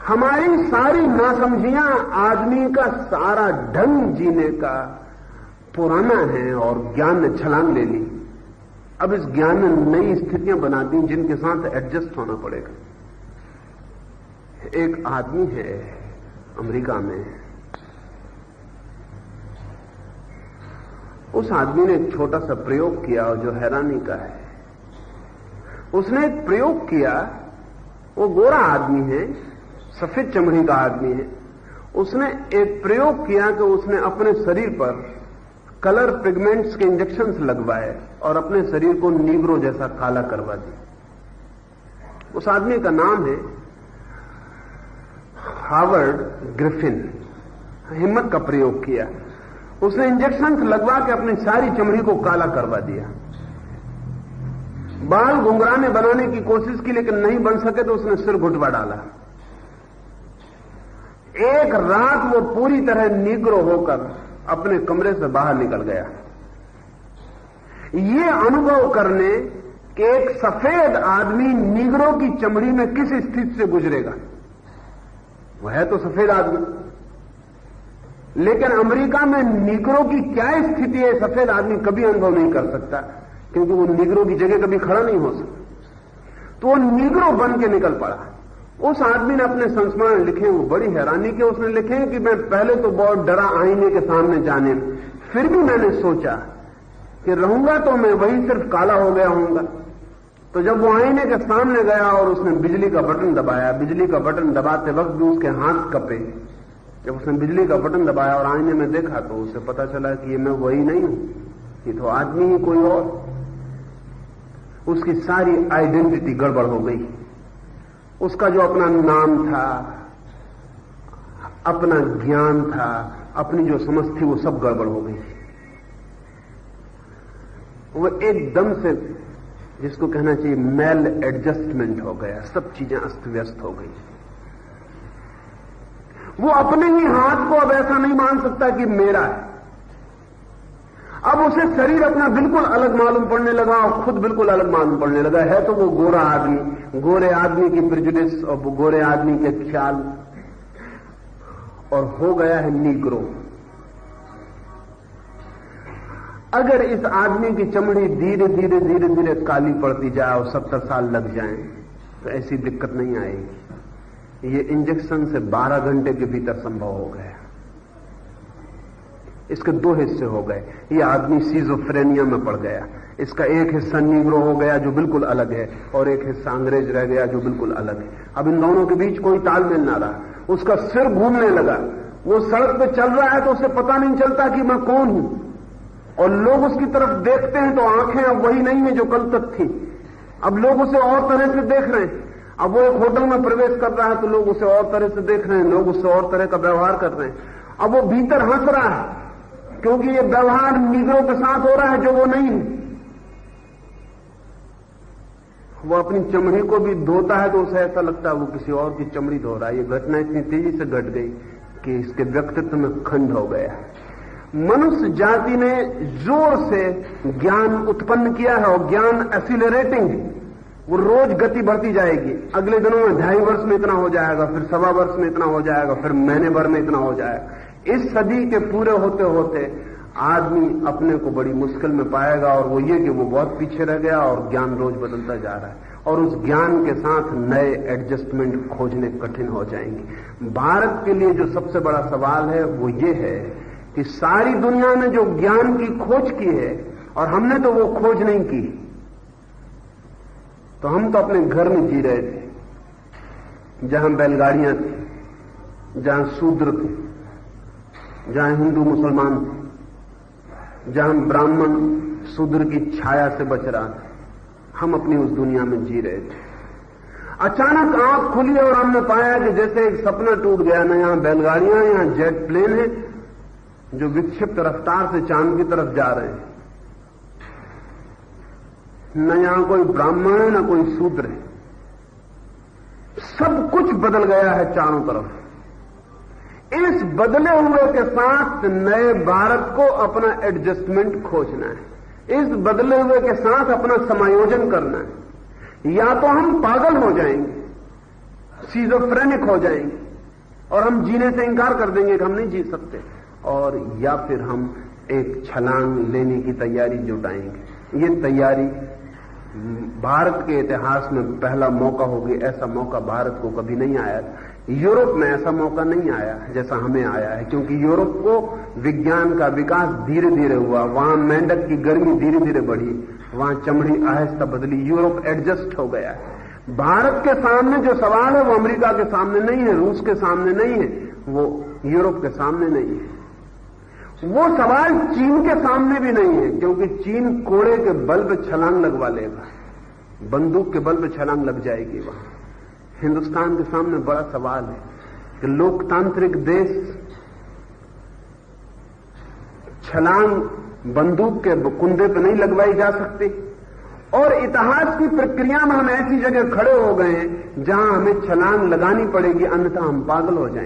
हमारी सारी नासमझियां आदमी का सारा ढंग जीने का पुराना है और ज्ञान ने छलांग ले ली। अब इस ज्ञान ने नई स्थितियां बना दी जिनके साथ एडजस्ट होना पड़ेगा। एक आदमी है अमेरिका में, उस आदमी ने एक छोटा सा प्रयोग किया जो हैरानी का है। उसने एक प्रयोग किया, वो गोरा आदमी है, सफेद चमड़ी का आदमी है। उसने एक प्रयोग किया कि उसने अपने शरीर पर कलर पिगमेंट्स के इंजेक्शंस लगवाए और अपने शरीर को नीग्रो जैसा काला करवा दिया। उस आदमी का नाम है हावर्ड ग्रिफिन। हिम्मत का प्रयोग किया, उसने इंजेक्शंस लगवा के अपनी सारी चमड़ी को काला करवा दिया। बाल गुंगराने बनाने की कोशिश की लेकिन नहीं बन सके तो उसने सिर घुटवा डाला। एक रात वो पूरी तरह नीग्रो होकर अपने कमरे से बाहर निकल गया। ये अनुभव करने कि एक सफेद आदमी नीग्रो की चमड़ी में किस स्थिति से गुजरेगा। वह है तो सफेद आदमी, लेकिन अमेरिका में नीग्रो की क्या स्थिति है सफेद आदमी कभी अनुभव नहीं कर सकता, क्योंकि वो नीग्रो की जगह कभी खड़ा नहीं हो सकता। तो वो नीग्रो बन के निकल पड़ा। उस आदमी ने अपने संस्मरण लिखे, वो बड़ी हैरानी के उसने लिखे कि मैं पहले तो बहुत डरा आईने के सामने जाने में, फिर भी मैंने सोचा कि रहूंगा तो मैं वही सिर्फ काला हो गया हूंगा। तो जब वो आईने के सामने गया और उसने बिजली का बटन दबाया, बिजली का बटन दबाते वक्त भी उसके हाथ कपे। जब उसने बिजली का बटन दबाया और आईने में देखा तो उसे पता चला कि ये मैं वही नहीं हूं, ये तो आदमी ही कोई और। उसकी सारी आइडेंटिटी गड़बड़ हो गई। उसका जो अपना नाम था, अपना ज्ञान था, अपनी जो समझ थी, वो सब गड़बड़ हो गई। वो एकदम से जिसको कहना चाहिए मेल एडजस्टमेंट हो गया, सब चीजें अस्त व्यस्त हो गई। वो अपने ही हाथ को अब ऐसा नहीं मान सकता कि मेरा है। अब उसे शरीर अपना बिल्कुल अलग मालूम पड़ने लगा और खुद बिल्कुल अलग मालूम पड़ने लगा। है तो वो गोरा आदमी, गोरे आदमी की प्रेजुडिस और गोरे आदमी के ख्याल, और हो गया है नीग्रो। अगर इस आदमी की चमड़ी धीरे धीरे धीरे धीरे काली पड़ती जाए और 70 साल लग जाए तो ऐसी दिक्कत नहीं आएगी। ये इंजेक्शन से 12 घंटे के भीतर संभव हो गया। इसके दो हिस्से हो गए। ये आदमी सीजोफ्रेनिया में पड़ गया। इसका एक हिस्सा नीग्रो हो गया जो बिल्कुल अलग है, और एक हिस्सा अंग्रेज रह गया जो बिल्कुल अलग है। अब इन दोनों के बीच कोई तालमेल ना रहा। उसका सिर घूमने लगा। वो सड़क पे चल रहा है तो उसे पता नहीं चलता कि मैं कौन हूं, और लोग उसकी तरफ देखते हैं तो आंखें अब वही नहीं है जो कल तक थी। अब लोग उसे और तरह से देख रहे हैं। अब वो एक होटल में प्रवेश कर रहा है तो लोग उसे और तरह से देख रहे हैं, लोग उससे और तरह का व्यवहार कर रहे हैं। अब वो भीतर हंस रहा है क्योंकि ये व्यवहार नीग्रो के साथ हो रहा है जो वो नहीं है। वो अपनी चमड़ी को भी धोता है तो उसे ऐसा लगता है वो किसी और की चमड़ी धो रहा है। ये घटना इतनी तेजी से घट गई कि इसके व्यक्तित्व में खंड हो गया। मनुष्य जाति ने जोर से ज्ञान उत्पन्न किया है और ज्ञान एक्सीलरेटिंग है। वो रोज गति बढ़ती जाएगी। अगले दिनों में 2.5 वर्ष में इतना हो जाएगा, फिर 1.25 वर्ष में इतना हो जाएगा, फिर महीने भर में इतना हो जाएगा। इस सदी के पूरे होते होते आदमी अपने को बड़ी मुश्किल में पाएगा, और वो ये कि वो बहुत पीछे रह गया और ज्ञान रोज बदलता जा रहा है, और उस ज्ञान के साथ नए एडजस्टमेंट खोजने कठिन हो जाएंगे। भारत के लिए जो सबसे बड़ा सवाल है वो ये है कि सारी दुनिया ने जो ज्ञान की खोज की है और हमने तो वो खोज नहीं की, तो हम तो अपने घर में जी रहे थे जहां बैलगाड़ियां थी, जहां शूद्र थे, जहां हिंदू मुसलमान थे, जहां ब्राह्मण शूद्र की छाया से बच रहा था। हम अपनी उस दुनिया में जी रहे थे। अचानक आंख खुली और हमने पाया कि जैसे एक सपना टूट गया। न यहां बैलगाड़ियां, यहां जेट प्लेन है जो विक्षिप्त रफ्तार से चांद की तरफ जा रहे हैं। न यहां कोई ब्राह्मण है, न कोई शूद्र है। सब कुछ बदल गया है चारों तरफ। इस बदले हुए के साथ नए भारत को अपना एडजस्टमेंट खोजना है। इस बदले हुए के साथ अपना समायोजन करना है। या तो हम पागल हो जाएंगे, सिजोफ्रेनिक हो जाएंगे और हम जीने से इंकार कर देंगे कि हम नहीं जी सकते, और या फिर हम एक छलांग लेने की तैयारी जुटाएंगे। ये तैयारी भारत के इतिहास में पहला मौका होगी। ऐसा मौका भारत को कभी नहीं आया। यूरोप में ऐसा मौका नहीं आया जैसा हमें आया है, क्योंकि यूरोप को विज्ञान का विकास धीरे धीरे हुआ। वहां मेंढक की गर्मी धीरे धीरे बढ़ी, वहां चमड़ी आहिस्ता बदली, यूरोप एडजस्ट हो गया है। भारत के सामने जो सवाल है वो अमेरिका के सामने नहीं है, रूस के सामने नहीं है, वो यूरोप के सामने नहीं है। वो सवाल चीन के सामने भी नहीं है, क्योंकि चीन कोड़े के बल पे छलांग लगवा लेगा, बंदूक के बल पे छलांग लग जाएगी वहां। हिंदुस्तान के सामने बड़ा सवाल है कि लोकतांत्रिक देश छलांग बंदूक के कुंदे पे नहीं लगवाई जा सकती, और इतिहास की प्रक्रिया में हम ऐसी जगह खड़े हो गए हैं जहां हमें छलांग लगानी पड़ेगी, अन्यथा हम पागल हो जाएंगे।